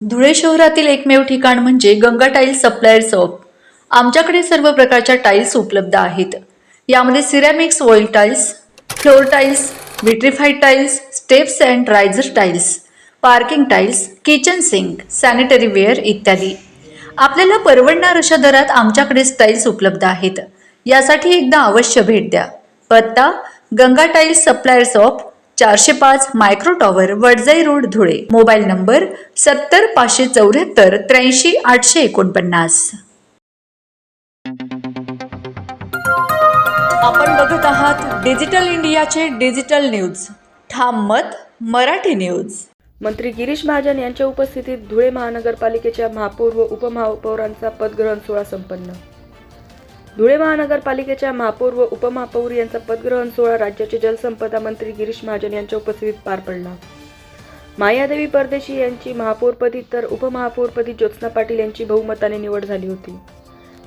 धुळे शहरातील एकमेव ठिकाण म्हणजे गंगा टाइल्स सप्लायर शॉप. आमच्याकडे सर्व प्रकारच्या टाइल्स उपलब्ध आहेत. यामध्ये ceramics, oil tiles, floor tiles, vitrified tiles, steps and riser tiles, parking tiles, kitchen sink, sanitary ware इत्यादी. आपल्याला परवडणार अशा दरात आमच्याकडे टाइल्स उपलब्ध आहेत. यासाठी एकदा अवश्य भेट द्या. पत्ता Ganga tiles supplier shop, 405 micro tower, Wadjai road, Dhule. Mobile number 70 574 83 849. आपण बघत आहात डिजिटल इंडियाचे डिजिटल न्यूज. ठाम मत मराठी न्यूज. मंत्री गिरीश महाजन यांच्या उपस्थितीत धुळे महानगरपालिकेच्या महापौर व उपमहापौरांचा पदग्रहण सोहळा संपन्न. धुळे महानगरपालिकेच्या महापौर व उपमहापौर यांचा पदग्रहण सोहळा राज्याचे जलसंपदा मंत्री गिरीश महाजन यांच्या उपस्थितीत पार पडला. मायादेवी परदेशी यांची महापौरपदी तर उपमहापौरपदी ज्योत्स्ना पाटील यांची बहुमताने निवड झाली होती.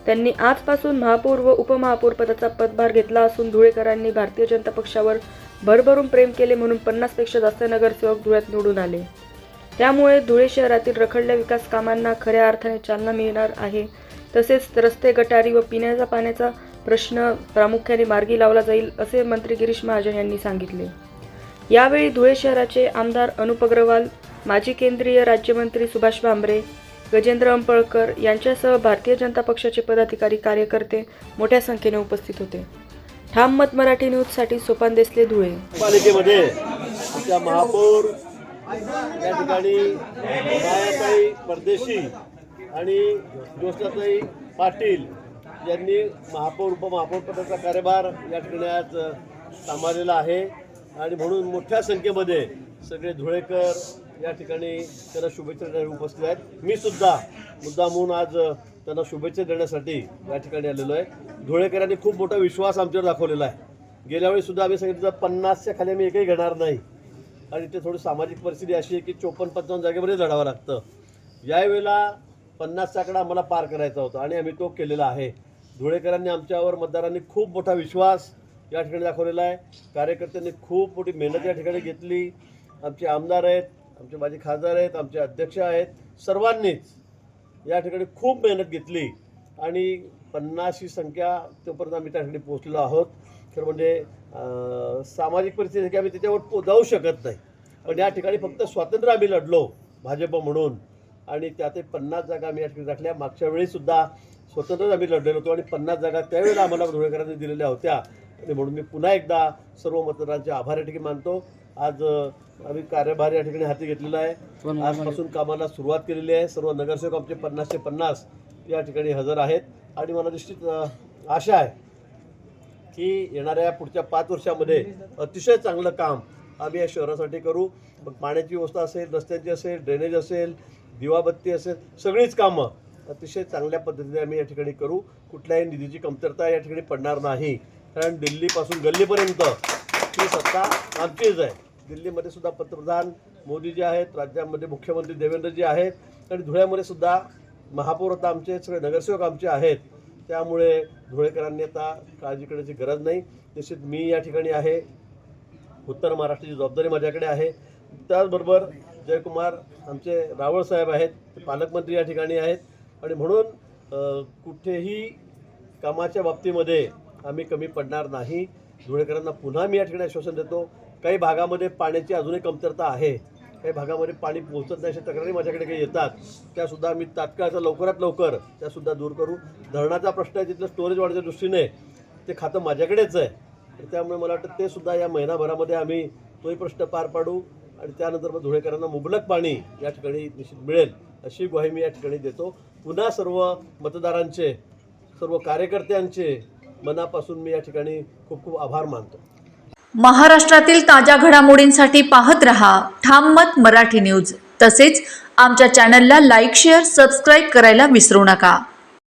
त्यांनी आजपासून महापौर व उपमहापौर पदाचा पदभार घेतला असून धुळेकरांनी भारतीय जनता पक्षावर भरभरून प्रेम केले म्हणून 50 पेक्षा जास्त नगरसेवक धुळ्यात निवडून आले. त्यामुळे धुळे शहरातील रखडलेल्या विकास कामांना खऱ्या अर्थाने चालना मिळणार आहे. तसेच रस्ते, गटारी व पिण्याच्या पाण्याचा प्रश्न प्रामुख्याने मार्गी लावला जाईल असे मंत्री गिरीश महाजन यांनी सांगितले. यावेळी धुळे शहराचे आमदार अनुप अग्रवाल, माजी केंद्रीय राज्यमंत्री सुभाष भामरे, गजेंद्र अंपळकर यांच्यासह भारतीय जनता पक्षाचे पदाधिकारी, कार्यकर्ते मोठ्या संख्येने उपस्थित होते. ठाम मत मराठी न्यूजसाठी सोपान देसले, धुळे. पालिकेमध्ये आमच्या महापौर या ठिकाणी मायाताई परदेशी आणि ज्योत्स्नाताई पाटील यांनी महापौर उपमहापौर पदाचा कार्यभार या ठिकाणी आज सांभाळलेला आहे आणि म्हणून मोठ्या संख्येमध्ये सगळे धुळेकर या ठिकाणी त्यांना शुभेच्छा देण्यासाठी उपस्थित आहेत. मी सुद्धा मुद्दामून आज त्यांना शुभेच्छा देण्यासाठी या ठिकाणी आलेलो आहे. धुळेकरांनी खूप मोठा विश्वास आमच्यावर दाखवलेला आहे. गेल्या वेळी सुद्धा आम्ही सांगितलं 50च्या खाली आम्ही एकही घेणार नाही आणि ते थोडी सामाजिक परिस्थिती अशी आहे की 54-55 जागेमध्ये लढावं लागतं. यावेळेला 50चा आकडा आम्हाला पार करायचा होता आणि आम्ही तो केलेला आहे. धुळेकरांनी आमच्यावर, मतदारांनी खूप मोठा विश्वास या ठिकाणी दाखवलेला आहे. कार्यकर्त्यांनी खूप मोठी मेहनत या ठिकाणी घेतली. आमचे आमदार आहेत, आमचे माजी खासदार आहेत, आमचे अध्यक्ष आहेत, सर्वांनीच या ठिकाणी खूप मेहनत घेतली आणि 50 ही संख्या तोपर्यंत आम्ही त्या ठिकाणी पोहोचलेलो आहोत. खरं म्हणजे सामाजिक परिस्थिती की आम्ही त्याच्यावर जाऊ शकत नाही, पण या ठिकाणी फक्त स्वातंत्र्य आम्ही लढलो भाजप म्हणून आणि त्यात 50 जागा आम्ही या ठिकाणी राखल्या. मागच्या वेळीसुद्धा स्वतंत्रच आम्ही लढलेलो होतो आणि 50 जागा त्यावेळेला आम्हाला धुळेकरांनी दिलेल्या होत्या आणि म्हणून मी पुन्हा एकदा सर्व मतदारांचे आभार या ठिकाणी मानतो. आज आम्ही कार्यभार या ठिकाणी हाती घेतलेला आहे. आजपासून कामाला सुरुवात केलेली आहे. सर्व नगरसेवक आमचे 50चे 50 या ठिकाणी हजर आहेत आणि मला निश्चित आशा आहे की येणाऱ्या पुढच्या 5 वर्षामध्ये अतिशय चांगलं काम आम्ही या शहरासाठी करू. मग पाण्याची व्यवस्था असेल, रस्त्यांची असेल, ड्रेनेज असेल, दिवाबत्ती असेल, सगळीच कामं अतिशय चांगल्या पद्धतीने आम्ही या ठिकाणी करू. कुठल्याही निधीची कमतरता या ठिकाणी पडणार नाही, कारण दिल्लीपासून गल्लीपर्यंत ही सत्ता आमचीच आहे. दिल्लीमध्ये सुद्धा पंतप्रधान मोदीजी आहेत, राज्यामध्ये मुख्यमंत्री देवेंद्रजी आहेत आणि धुळ्यामध्ये सुद्धा महापौर आता आमचे, सगळे नगरसेवक आमचे आहेत. त्यामुळे धुळेकरांनी आता काळजी करण्याची गरज नाही. निश्चित मी या ठिकाणी आहे, उत्तर महाराष्ट्राची जबाबदारी माझ्याकडे आहे. त्याचबरोबर जयकुमार आमचे रावळ साहेब आहेत, पालकमंत्री या ठिकाणी आहेत आणि म्हणून कुठेही कामाच्या बाबतीमध्ये आम्ही कमी पडणार नाही. धुळेकरांना पुन्हा मी या ठिकाणी आश्वासन देतो. काही भागामध्ये पाण्याची अजूनही कमतरता आहे, काही भागामध्ये पाणी पोहोचत नाही अशा तक्रारी माझ्याकडे काही येतात, त्यासुद्धा आम्ही तात्काळचा लवकरात लवकर त्यासुद्धा दूर करू. धरणाचा प्रश्न आहे, तिथलं स्टोरेज वाढच्या दृष्टीने ते खातं माझ्याकडेच आहे, त्यामुळे मला वाटतं ते सुद्धा या महिनाभरामध्ये आम्ही तोही प्रश्न पार पाडू आणि त्यानंतर मग धुळेकरांना मुबलक पाणी या ठिकाणी निश्चित मिळेल अशी ग्वाही मी या ठिकाणी देतो. पुन्हा सर्व मतदारांचे, सर्व कार्यकर्त्यांचे मनापासून मी या ठिकाणी खूप खूप आभार मानतो. महाराष्ट्रातील ताज्या घडामोडींसाठी पाहत रहा ठाम मत मराठी न्यूज. तसेच आमच्या चॅनलला लाईक, शेअर, सबस्क्राईब करायला विसरू नका.